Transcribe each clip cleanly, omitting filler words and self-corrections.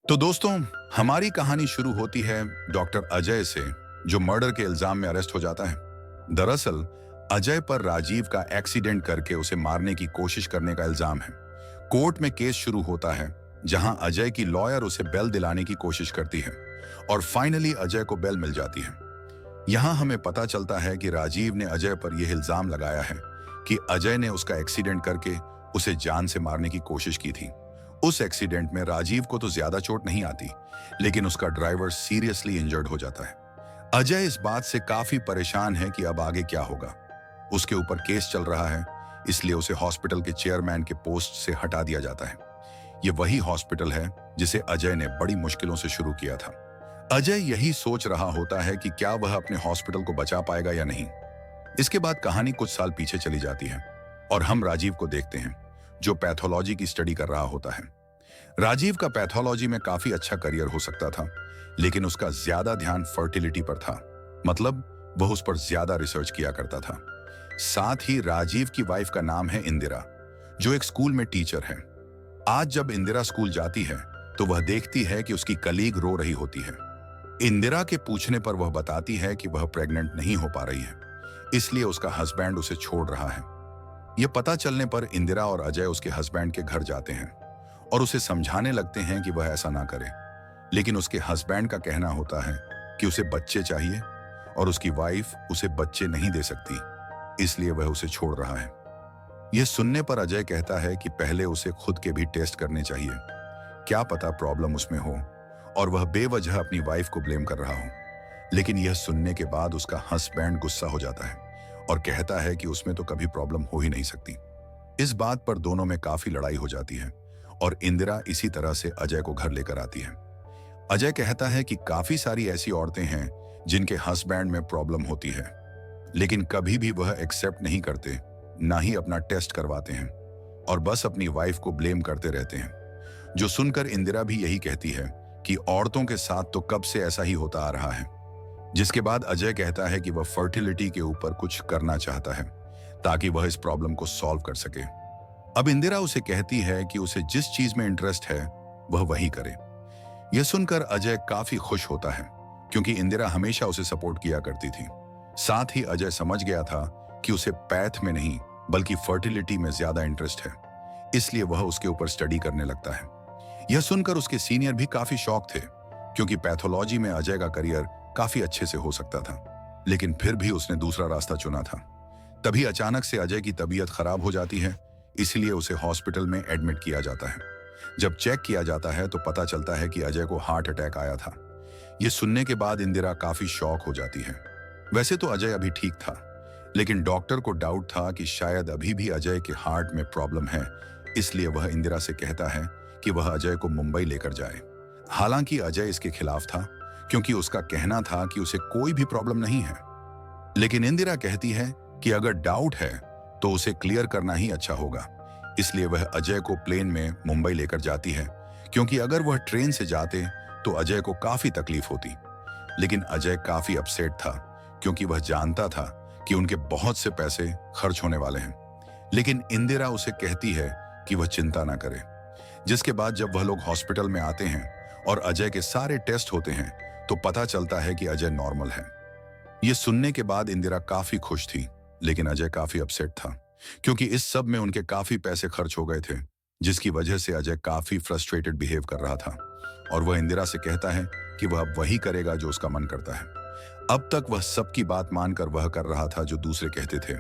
तो दोस्तों, हमारी कहानी शुरू होती है डॉक्टर अजय से, जो मर्डर के इल्जाम में अरेस्ट हो जाता है। दरअसल अजय पर राजीव का एक्सीडेंट करके उसे मारने की कोशिश करने का इल्जाम है। कोर्ट में केस शुरू होता है, जहां अजय की लॉयर उसे बेल दिलाने की कोशिश करती है और फाइनली अजय को बेल मिल जाती है। यहां हमें पता चलता है कि राजीव ने अजय पर यह इल्जाम लगाया है कि अजय ने उसका एक्सीडेंट करके उसे जान से मारने की कोशिश की थी। उस एक्सीडेंट में राजीव को तो ज्यादा चोट नहीं आती, लेकिन उसका ड्राइवर सीरियसली इंजर्ड हो जाता है। अजय इस बात से काफी परेशान है कि अब आगे क्या होगा। उसके ऊपर केस चल रहा है, इसलिए उसे हॉस्पिटल के चेयरमैन के पोस्ट से हटा दिया जाता है। ये वही हॉस्पिटल है जिसे अजय ने बड़ी मुश्किलों से शुरू किया था। अजय यही सोच रहा होता है कि क्या वह अपने हॉस्पिटल को बचा पाएगा या नहीं। इसके बाद कहानी कुछ साल पीछे चली जाती है और हम राजीव को देखते हैं, जो पैथोलॉजी की स्टडी कर रहा होता है। राजीव का पैथोलॉजी में काफी अच्छा करियर हो सकता था, लेकिन उसका ज्यादा ध्यान फर्टिलिटी पर था। मतलब वह उस पर ज्यादा रिसर्च किया करता था। साथ ही राजीव की वाइफ का नाम है इंदिरा, जो एक स्कूल में टीचर है। आज जब इंदिरा स्कूल जाती है तो वह देखती है कि उसकी कलीग रो रही होती है। इंदिरा के पूछने पर वह बताती है कि वह प्रेग्नेंट नहीं हो पा रही है, इसलिए उसका हस्बैंड उसे छोड़ रहा है। यह पता चलने पर इंदिरा और अजय उसके हस्बैंड के घर जाते हैं और उसे समझाने लगते हैं कि वह ऐसा ना करे, लेकिन उसके हस्बैंड का कहना होता है कि उसे बच्चे चाहिए और उसकी वाइफ उसे बच्चे नहीं दे सकती, इसलिए वह उसे छोड़ रहा है। यह सुनने पर अजय कहता है कि पहले उसे खुद के भी टेस्ट करने चाहिए, क्या पता प्रॉब्लम उसमें हो, और वह बेवजह अपनी वाइफ को ब्लेम कर रहा हो। लेकिन यह सुनने के बाद उसका हस्बैंड गुस्सा हो जाता है और कहता है कि उसमें तो कभी प्रॉब्लम हो ही नहीं सकती। इस बात पर दोनों में काफी लड़ाई हो जाती है और इंदिरा इसी तरह से अजय को घर लेकर आती है। अजय कहता है कि काफी सारी ऐसी औरतें हैं जिनके हस्बैंड में प्रॉब्लम होती है, लेकिन कभी भी वह एक्सेप्ट नहीं करते, ना ही अपना टेस्ट करवाते हैं और बस अपनी वाइफ को ब्लेम करते रहते हैं। जो सुनकर इंदिरा भी यही कहती है कि औरतों के साथ तो कब से ऐसा ही होता आ रहा है। जिसके बाद अजय कहता है कि वह फर्टिलिटी के ऊपर कुछ करना चाहता है ताकि वह इस प्रॉब्लम को सॉल्व कर सके। अब इंदिरा उसे कहती है कि उसे जिस चीज में इंटरेस्ट है वह वही करे। यह सुनकर अजय काफी खुश होता है, क्योंकि इंदिरा हमेशा उसे सपोर्ट किया करती थी। साथ ही अजय समझ गया था कि उसे पैथ में नहीं बल्कि फर्टिलिटी में ज्यादा इंटरेस्ट है, इसलिए वह उसके ऊपर स्टडी करने लगता है। यह सुनकर उसके सीनियर भी काफी शॉक थे, क्योंकि पैथोलॉजी में अजय का करियर काफी अच्छे से हो सकता था, लेकिन फिर भी उसने दूसरा रास्ता चुना था। तभी अचानक से अजय की तबीयत खराब हो जाती है, इसलिए उसे हॉस्पिटल में एडमिट किया जाता है। जब चेक किया जाता है तो पता चलता है कि अजय को हार्ट अटैक आया था। यह सुनने के बाद इंदिरा काफी शॉक हो जाती है। वैसे तो अजय अभी ठीक था, लेकिन डॉक्टर को डाउट था कि शायद अभी भी अजय के हार्ट में प्रॉब्लम है, इसलिए वह इंदिरा से कहता है कि वह अजय को मुंबई लेकर जाए। हालांकि अजय इसके खिलाफ था, क्योंकि उसका कहना था कि उसे कोई भी प्रॉब्लम नहीं है। लेकिन इंदिरा कहती है कि अगर डाउट है तो उसे क्लियर करना ही अच्छा होगा, इसलिए वह अजय को प्लेन में मुंबई लेकर जाती है, क्योंकि अगर वह ट्रेन से जाते तो अजय को काफी तकलीफ होती। लेकिन अजय काफी अपसेट था, क्योंकि वह जानता था कि उनके बहुत से पैसे खर्च होने वाले हैं। लेकिन इंदिरा उसे कहती है कि वह चिंता ना करे। जिसके बाद जब वह लोग हॉस्पिटल में आते हैं और अजय के सारे टेस्ट होते हैं तो पता चलता है कि अजय नॉर्मल है। यह सुनने के बाद इंदिरा काफी खुश थी, लेकिन अजय काफी अपसेट था, क्योंकि इस सब में उनके काफी पैसे खर्च हो गए थे, जिसकी वजह से अजय काफी फ्रस्ट्रेटेड बिहेव कर रहा था और वह इंदिरा से कहता है कि वह अब वही करेगा जो उसका मन करता है। अब तक वह सबकी बात मानकर वह कर रहा था जो दूसरे कहते थे,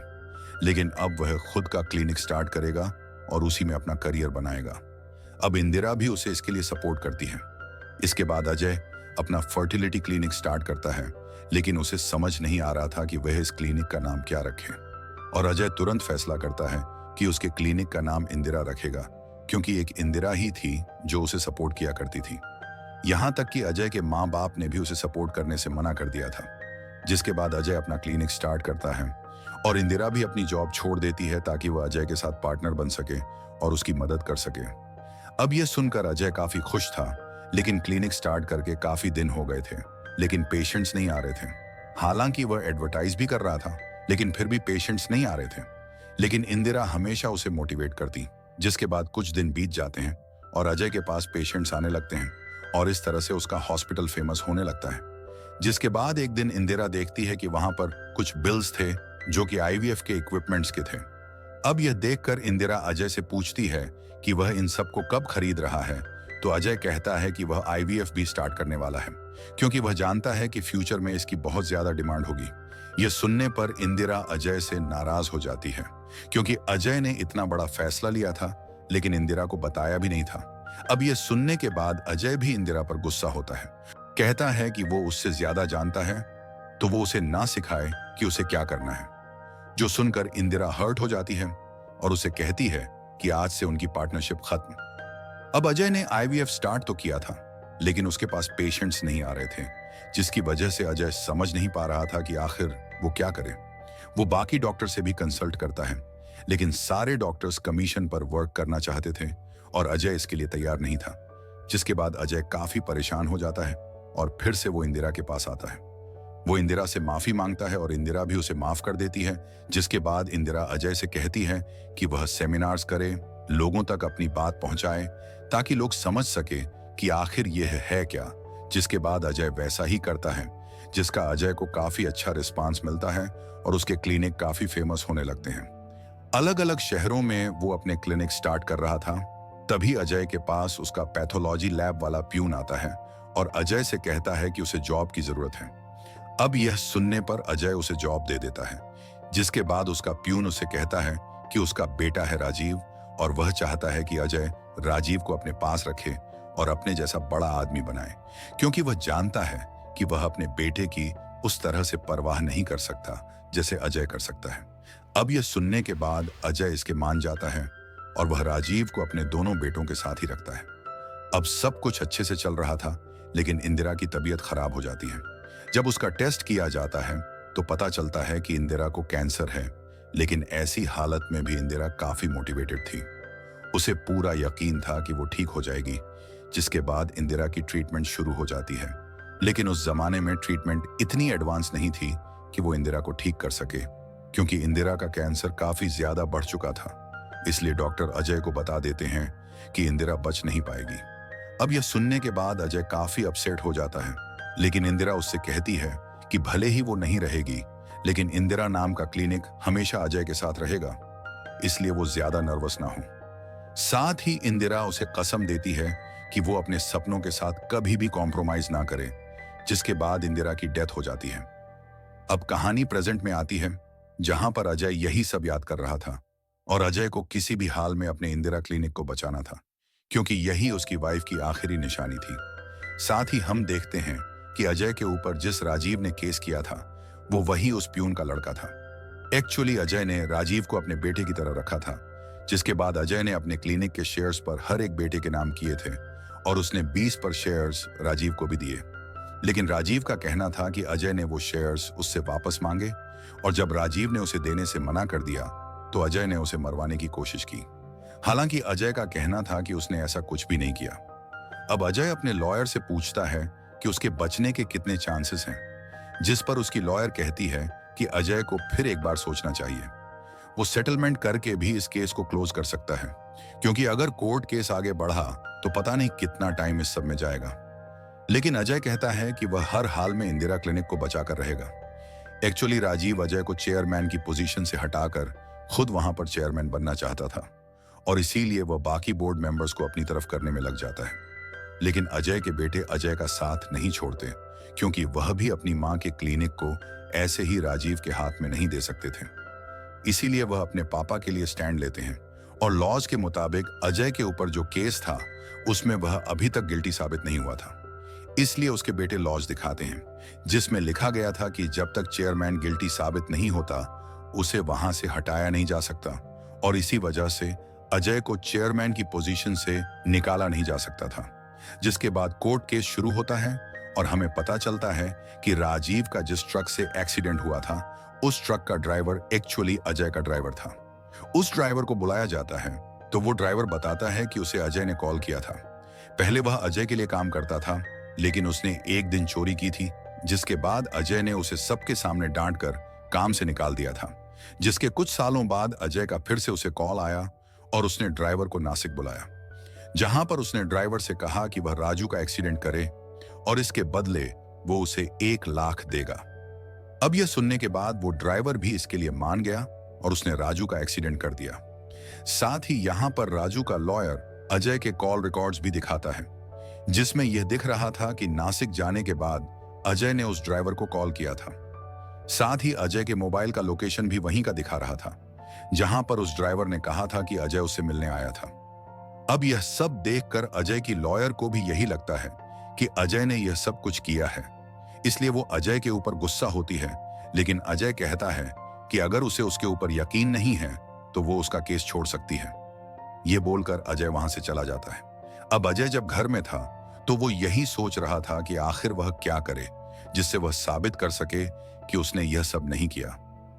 लेकिन अब वह खुद का क्लिनिक स्टार्ट करेगा और उसी में अपना करियर बनाएगा। अब इंदिरा भी उसे इसके लिए सपोर्ट करती है। इसके बाद अजय अपना फर्टिलिटी क्लिनिक स्टार्ट करता है, लेकिन उसे समझ नहीं आ रहा था कि वह इस क्लिनिक का नाम क्या रखे, और अजय तुरंत फैसला करता है कि उसके क्लिनिक का नाम इंदिरा रखेगा, क्योंकि एक इंदिरा ही थी जो उसे सपोर्ट किया करती थी। यहां तक कि अजय के माँ बाप ने भी उसे सपोर्ट करने से मना कर दिया था। जिसके बाद अजय अपना क्लिनिक स्टार्ट करता है और इंदिरा भी अपनी जॉब छोड़ देती है ताकि वह अजय के साथ पार्टनर बन सके और उसकी मदद कर सके। अब यह सुनकर अजय काफी खुश था, लेकिन क्लिनिक स्टार्ट करके काफी दिन हो गए थे, लेकिन पेशेंट्स नहीं आ रहे थे। हालांकि वह एडवर्टाइज भी कर रहा था, लेकिन फिर भी पेशेंट्स नहीं आ रहे थे। लेकिन इंदिरा हमेशा उसे मोटिवेट करती। जिसके बाद कुछ दिन बीत जाते हैं और अजय के पास पेशेंट्स आने लगते हैं और इस तरह से उसका हॉस्पिटल फेमस होने लगता है। जिसके बाद एक दिन इंदिरा देखती है कि वहां पर कुछ बिल्स थे जो कि आईवीएफ के इक्विपमेंट्स के थे। अब यह देखकर इंदिरा अजय से पूछती है कि वह इन सब को कब खरीद रहा है, तो अजय कहता है कि वह आईवीएफ भी स्टार्ट करने वाला है, क्योंकि वह जानता है कि फ्यूचर में इसकी बहुत ज्यादा डिमांड होगी। यह सुनने पर इंदिरा अजय से नाराज हो जाती है, क्योंकि अजय ने इतना बड़ा फैसला लिया था लेकिन इंदिरा को बताया भी नहीं था। अब यह सुनने के बाद अजय भी इंदिरा पर गुस्सा होता है, कहता है कि वो उससे ज्यादा जानता है तो वो उसे ना सिखाए कि उसे क्या करना है। जो सुनकर इंदिरा हर्ट हो जाती है और उसे कहती है कि आज से उनकी पार्टनरशिप खत्म। अब अजय ने आईवीएफ स्टार्ट तो किया था लेकिन उसके पास पेशेंट्स नहीं आ रहे थे, जिसकी वजह से अजय समझ नहीं पा रहा था कि आखिर वो क्या करे। वो बाकी डॉक्टर से भी कंसल्ट करता है लेकिन सारे डॉक्टर्स कमीशन पर वर्क करना चाहते थे और अजय इसके लिए तैयार नहीं था। जिसके बाद अजय काफी परेशान हो जाता है और फिर से वो इंदिरा के पास आता है। वो इंदिरा से माफी मांगता है और इंदिरा भी उसे माफ कर देती है। जिसके बाद इंदिरा अजय से कहती है कि वह सेमिनार्स करे, लोगों तक अपनी बात पहुंचाए ताकि लोग समझ सके कि आखिर यह है क्या। जिसके बाद अजय वैसा ही करता है, जिसका अजय को काफी अच्छा रिस्पांस मिलता है और उसके क्लिनिक काफी फेमस होने लगते हैं। अलग अलग शहरों में वो अपने क्लिनिक स्टार्ट कर रहा था। तभी अजय के पास उसका पैथोलॉजी लैब वाला प्यून आता है और अजय से कहता है कि उसे जॉब की जरूरत है। अब यह सुनने पर अजय उसे जॉब दे देता है। जिसके बाद उसका प्यून उसे कहता है कि उसका बेटा है राजीव और वह चाहता है कि अजय राजीव को अपने पास रखे और अपने जैसा बड़ा आदमी बनाए, क्योंकि वह जानता है कि वह अपने बेटे की उस तरह से परवाह नहीं कर सकता जैसे अजय कर सकता है। अब यह सुनने के बाद अजय इसके मान जाता है और वह राजीव को अपने दोनों बेटों के साथ ही रखता है। अब सब कुछ अच्छे से चल रहा था लेकिन इंदिरा की तबीयत खराब हो जाती है। जब उसका टेस्ट किया जाता है तो पता चलता है कि इंदिरा को कैंसर है, लेकिन ऐसी हालत में भी इंदिरा काफी मोटिवेटेड थी। उसे पूरा यकीन था कि वो ठीक हो जाएगी। जिसके बाद इंदिरा की ट्रीटमेंट शुरू हो जाती है, लेकिन उस जमाने में ट्रीटमेंट इतनी एडवांस नहीं थी कि वो इंदिरा को ठीक कर सके, क्योंकि इंदिरा का कैंसर काफी ज्यादा बढ़ चुका था। इसलिए डॉक्टर अजय को बता देते हैं कि इंदिरा बच नहीं पाएगी। अब यह सुनने के बाद अजय काफी अपसेट हो जाता है, लेकिन इंदिरा उससे कहती है कि भले ही वो नहीं रहेगी लेकिन इंदिरा नाम का क्लिनिक हमेशा अजय के साथ रहेगा, इसलिए वो ज्यादा नर्वस ना हो। साथ ही इंदिरा उसे कसम देती है कि वो अपने सपनों के साथ कभी भी कॉम्प्रोमाइज ना करे। जिसके बाद इंदिरा की डेथ हो जाती है। अब कहानी प्रेजेंट में आती है, जहां पर अजय यही सब याद कर रहा था और अजय को किसी भी हाल में अपने इंदिरा क्लिनिक को बचाना था, क्योंकि यही उसकी वाइफ की आखिरी निशानी थी। साथ ही हम देखते हैं कि अजय के ऊपर जिस राजीव ने केस किया था वो वही उस प्यून का लड़का था। एक्चुअली अजय ने राजीव को अपने बेटे की तरह रखा था। जिसके बाद अजय ने अपने क्लिनिक के शेयर्स पर हर एक बेटे के नाम किए थे और उसने 20 पर शेयर्स राजीव को भी दिए। लेकिन राजीव का कहना था कि अजय ने वो शेयर्स उससे वापस मांगे और जब राजीव ने उसे देने से मना कर दिया तो अजय ने उसे मरवाने की कोशिश की। हालांकि अजय का कहना था कि उसने ऐसा कुछ भी नहीं किया। अब अजय अपने लॉयर से पूछता है कि उसके बचने के कितने चांसेस हैं, जिस पर उसकी लॉयर कहती है कि अजय को फिर एक बार सोचना चाहिए। वो सेटलमेंट करके भी इस केस को क्लोज कर सकता है, क्योंकि अगर कोर्ट केस आगे बढ़ा तो पता नहीं कितना टाइम इस सब में जाएगा। लेकिन अजय कहता है कि वह हर हाल में इंदिरा क्लिनिक को बचाकर रहेगा। एक्चुअली राजीव अजय को चेयरमैन की पोजीशन से हटाकर खुद वहां पर चेयरमैन बनना चाहता था और इसीलिए वह बाकी बोर्ड मेंबर्स को अपनी तरफ करने में लग जाता है। लेकिन अजय के बेटे अजय का साथ नहीं छोड़ते, क्योंकि वह भी अपनी मां के क्लिनिक को ऐसे ही राजीव के हाथ में नहीं दे सकते थे। इसीलिए वह अपने पापा के लिए स्टैंड लेते हैं और लॉज के मुताबिक अजय के ऊपर जो केस था उसमें वह अभी तक गिल्टी साबित नहीं हुआ था। इसलिए उसके बेटे लॉज दिखाते हैं, जिसमें लिखा गया था कि जब तक चेयरमैन गिल्टी साबित नहीं होता उसे वहां से हटाया नहीं जा सकता और इसी वजह से अजय को चेयरमैन की पोजीशन से निकाला नहीं जा सकता था। जिसके बाद कोर्ट केस शुरू होता है और हमें पता चलता है कि राजीव का जिस ट्रक से एक्सीडेंट हुआ था उस ट्रक का ड्राइवर एक्चुअली अजय का ड्राइवर था। उस ड्राइवर को बुलाया जाता है तो वो ड्राइवर बताता है कि उसे अजय ने कॉल किया था। पहले वह अजय के लिए काम करता था, लेकिन उसने एक दिन चोरी की थी, जिसके बाद अजय ने उसे सबके सामने डांट कर काम से निकाल दिया था। जिसके कुछ सालों बाद अजय का फिर से उसे कॉल आया और उसने ड्राइवर को नासिक बुलाया। जहां पर उसने ड्राइवर से कहा कि वह राजू का एक्सीडेंट करे और इसके बदले वो उसे 1 लाख देगा। अब यह सुनने के बाद वो ड्राइवर भी इसके लिए मान गया और उसने राजू का एक्सीडेंट कर दिया। साथ ही यहां पर राजू का लॉयर अजय के कॉल रिकॉर्ड्स भी दिखाता है, जिसमें यह दिख रहा था कि नासिक जाने के बाद अजय ने उस ड्राइवर को कॉल किया था। साथ ही अजय के मोबाइल का लोकेशन भी वहीं का दिखा रहा था, जहां पर उस ड्राइवर ने कहा था कि अजय उससे मिलने आया था। अब यह सब देखकर अजय की लॉयर को भी यही लगता है कि अजय ने यह सब कुछ किया है, इसलिए वो अजय के ऊपर गुस्सा होती है। लेकिन अजय कहता है कि अगर उसे उसके ऊपर यकीन नहीं है तो वो उसका केस छोड़ सकती है। ये बोलकर अजय वहां से चला जाता है। अब अजय जब घर में था तो वो यही सोच रहा था कि आखिर वह क्या करे जिससे वह साबित कर सके कि उसने यह सब नहीं किया।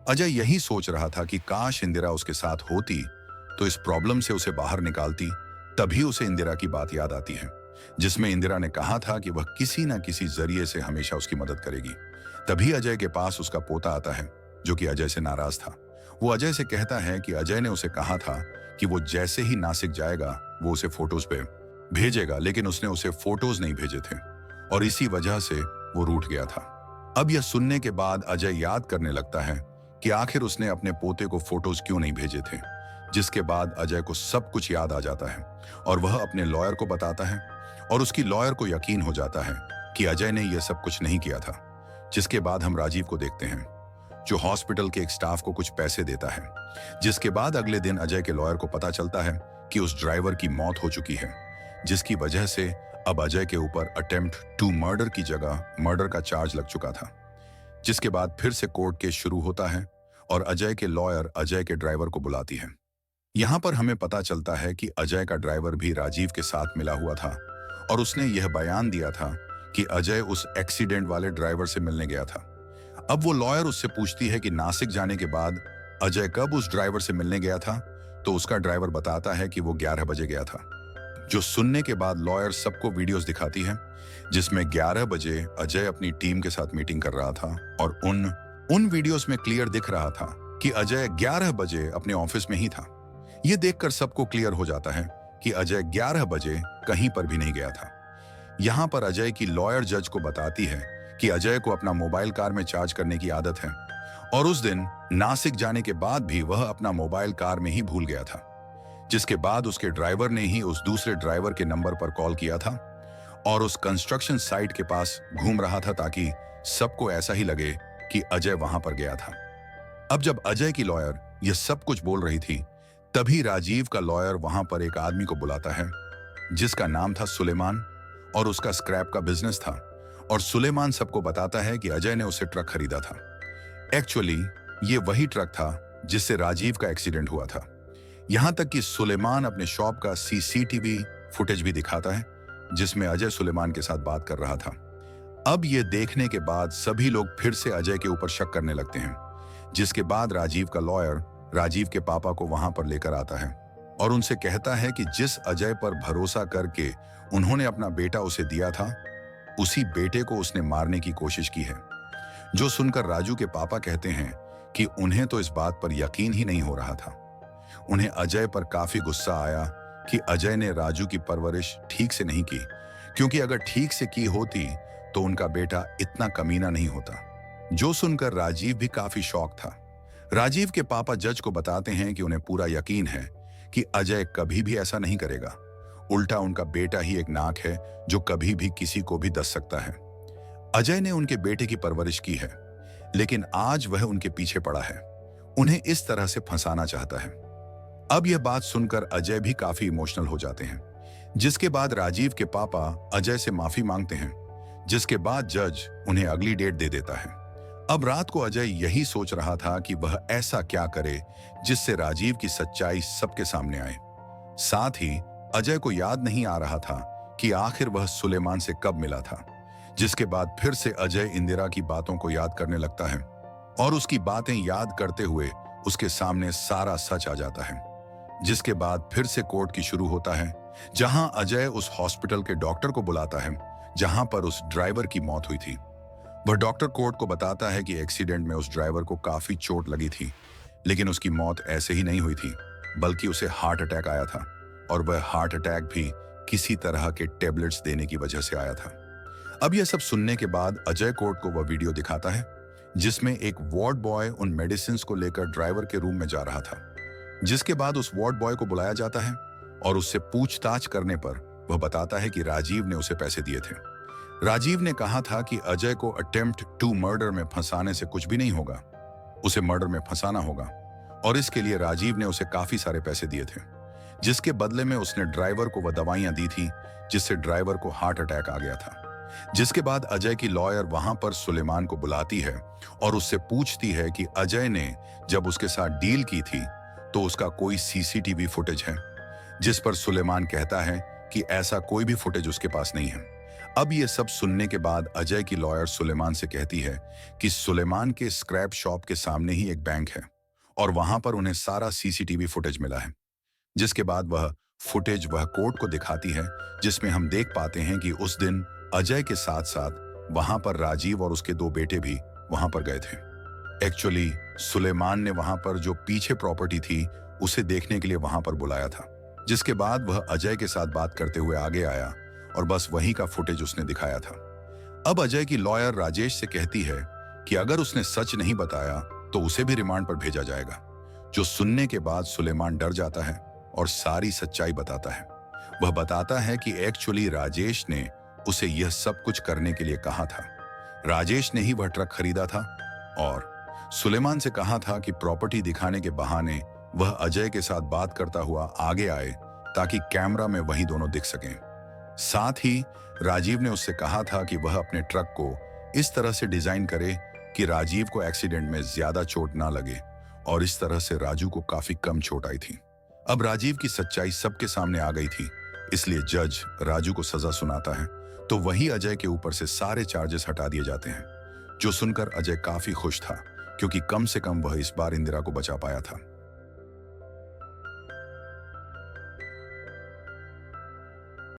अजय यही सोच रहा था कि काश इंदिरा उसके साथ होती तो इस प्रॉब्लम से उसे बाहर निकालती। तभी उसे इंदिरा की बात याद आती है, जिसमें इंदिरा ने कहा था कि वह किसी न किसी जरिए से हमेशा उसकी मदद करेगी। तभी अजय के पास उसका पोता आता है, जो कि अजय से नाराज था। वो अजय से कहता है कि अजय ने उसे कहा था कि वो जैसे ही नासिक जाएगा वो उसे फोटोज पे भेजेगा, लेकिन उसने उसे फोटोज नहीं भेजे थे और इसी वजह से वो रूठ गया था। अब यह सुनने के बाद अजय याद करने लगता है कि आखिर उसने अपने पोते को फोटोज क्यों नहीं भेजे थे, जिसके बाद अजय को सब कुछ याद आ जाता है और वह अपने लॉयर को बताता है और उसकी लॉयर को यकीन हो जाता है कि अजय ने यह सब कुछ नहीं किया था। जिसके बाद हम राजीव को देखते हैं, जो हॉस्पिटल के एक स्टाफ को कुछ पैसे देता है। जिसके बाद अगले दिन अजय के लॉयर को पता चलता है कि उस ड्राइवर की मौत हो चुकी है, जिसकी वजह से अब अजय के ऊपर अटेम्प्ट टू मर्डर की जगह मर्डर का चार्ज लग चुका था। जिसके बाद फिर से कोर्ट केस शुरू होता है और अजय के लॉयर अजय के ड्राइवर को बुलाती है। यहां पर हमें पता चलता है कि अजय का ड्राइवर भी राजीव के साथ मिला हुआ था और उसने यह बयान दिया था कि अजय उस एक्सीडेंट वाले ड्राइवर से मिलने गया था। अब वो लॉयर उससे पूछती है कि नासिक जाने के बाद अजय कब उस ड्राइवर से मिलने गया था, तो उसका ड्राइवर बताता है कि वो 11 बजे गया था। जो सुनने के बाद लॉयर सबको वीडियोस दिखाती है, जिसमें 11 बजे अजय अपनी टीम के साथ मीटिंग कर रहा था और उन वीडियोस में क्लियर दिख रहा था कि अजय 11 बजे अपने ऑफिस में ही था। ये देखकर सबको क्लियर हो जाता है कि अजय 11 बजे कहीं पर भी नहीं गया था। यहां पर अजय की लॉयर जज को बताती है कि अजय को अपना मोबाइल कार में चार्ज करने की आदत है और उस दिन नासिक जाने के बाद भी वह अपना मोबाइल कार में ही भूल गया था। जिसके बाद उसके ड्राइवर ने ही उस दूसरे ड्राइवर के नंबर पर कॉल किया था और उस कंस्ट्रक्शन साइट के पास घूम रहा था ताकि सबको ऐसा ही लगे कि अजय वहां पर गया था। अब जब अजय की लॉयर यह सब कुछ बोल रही थी, तभी राजीव का लॉयर वहां पर एक आदमी को बुलाता है, जिसका नाम था सुलेमान और उसका स्क्रैप का बिजनेस था। और सुलेमान सबको बताता है कि अजय ने उसे ट्रक खरीदा था। एक्चुअली ये वही ट्रक था जिससे राजीव का एक्सीडेंट हुआ था। यहां तक कि सुलेमान अपने शॉप का सीसीटीवी फुटेज भी दिखाता है, जिसमें अजय सुलेमान के साथ बात कर रहा था। अब ये देखने के बाद सभी लोग फिर से अजय के ऊपर शक करने लगते हैं। जिसके बाद राजीव का लॉयर राजीव के पापा को वहां पर लेकर आता है और उनसे कहता है कि जिस अजय पर भरोसा करके उन्होंने अपना बेटा उसे दिया था, उसी बेटे को उसने मारने की कोशिश की है। जो सुनकर राजू के पापा कहते हैं कि उन्हें तो इस बात पर यकीन ही नहीं हो रहा था। उन्हें अजय पर काफी गुस्सा आया कि अजय ने राजू की परवरिश ठीक से नहीं की, क्योंकि अगर ठीक से की होती तो उनका बेटा इतना कमीना नहीं होता। जो सुनकर राजीव भी काफी शॉक था। राजीव के पापा जज को बताते हैं कि उन्हें पूरा यकीन है कि अजय कभी भी ऐसा नहीं करेगा। उल्टा उनका बेटा ही एक नाक है जो कभी भी किसी को भी दस सकता है। अजय ने उनके बेटे की परवरिश की है, लेकिन आज वह उनके पीछे पड़ा है, उन्हें इस तरह से फंसाना चाहता है। अब यह बात सुनकर अजय भी काफी इमोशनल हो जाते हैं। जिसके बाद राजीव के पापा अजय से माफी मांगते हैं, जिसके बाद जज उन्हें अगली डेट दे देता है। अब रात को अजय यही सोच रहा था कि वह ऐसा क्या करे जिससे राजीव की सच्चाई सबके सामने आए। साथ ही अजय को याद नहीं आ रहा था कि आखिर वह सुलेमान से कब मिला था। जिसके बाद फिर से अजय इंदिरा की बातों को याद करने लगता है और उसकी बातें याद करते हुए उसके सामने सारा सच आ जाता है। जिसके बाद फिर से कोर्ट की शुरू होता है, जहां अजय उस हॉस्पिटल के डॉक्टर को बुलाता है जहां पर उस ड्राइवर की मौत हुई थी। वह डॉक्टर कोर्ट को बताता है कि एक्सीडेंट में उस ड्राइवर को काफी चोट लगी थी, लेकिन उसकी मौत ऐसे ही नहीं हुई थी, बल्कि उसे हार्ट अटैक आया था और वह हार्ट अटैक भी किसी तरह के टेबलेट्स देने की वजह से आया था। अब यह सब सुनने के बाद अजय कोर्ट को वह वीडियो दिखाता है जिसमें एक वार्ड बॉय उन मेडिसिन को लेकर ड्राइवर के रूम में जा रहा था। जिसके बाद उस वार्ड बॉय को बुलाया जाता है और उससे पूछताछ करने पर वह बताता है कि राजीव ने उसे पैसे दिए थे। राजीव ने कहा था कि अजय को अटेम्प्ट टू मर्डर में फंसाने से कुछ भी नहीं होगा, उसे मर्डर में फंसाना होगा, और इसके लिए राजीव ने उसे काफी सारे पैसे दिए थे, जिसके बदले में उसने ड्राइवर को वह दवाइयां दी थी जिससे ड्राइवर को हार्ट अटैक आ गया था। जिसके बाद अजय की लॉयर वहां पर सुलेमान को बुलाती है और उससे पूछती है कि अजय ने जब उसके साथ डील की थी तो उसका कोई सीसीटीवी फुटेज है, जिस पर सुलेमान कहता है कि ऐसा कोई भी फुटेज उसके पास नहीं है। अब ये सब सुनने के बाद अजय की लॉयर सुलेमान से कहती है कि सुलेमान के स्क्रैप शॉप के सामने ही एक बैंक है और वहां पर उन्हें सारा सीसीटीवी फुटेज मिला है। जिसके बाद वह फुटेज वह कोर्ट को दिखाती है जिसमें हम देख पाते हैं कि उस दिन अजय के साथ साथ वहां पर राजीव और उसके 2 बेटे भी वहां पर गए थे। एक्चुअली सुलेमान ने वहां पर जो पीछे प्रॉपर्टी थी उसे देखने के लिए वहां पर बुलाया था। जिसके बाद वह अजय के साथ बात करते हुए आगे आया और बस वहीं का फुटेज उसने दिखाया था। अब अजय की लॉयर राजेश से कहती है कि अगर उसने सच नहीं बताया तो उसे भी रिमांड पर भेजा जाएगा। जो सुनने के बाद सुलेमान डर जाता है और सारी सच्चाई बताता है। वह बताता है कि एक्चुअली राजेश ने उसे यह सब कुछ करने के लिए कहा था। राजेश ने ही वह ट्रक खरीदा था और सुलेमान से कहा था कि प्रॉपर्टी दिखाने के बहाने वह अजय के साथ बात करता हुआ आगे आए ताकि कैमरा में वही दोनों दिख सकें। साथ ही राजीव ने उससे कहा था कि वह अपने ट्रक को इस तरह से डिजाइन करे कि राजीव को एक्सीडेंट में ज्यादा चोट ना लगे, और इस तरह से राजू को काफी कम चोट आई थी। अब राजीव की सच्चाई सबके सामने आ गई थी, इसलिए जज राजू को सजा सुनाता है तो वही अजय के ऊपर से सारे चार्जेस हटा दिए जाते हैं। जो सुनकर अजय काफी खुश था क्योंकि कम से कम वह इस बार इंदिरा को बचा पाया था।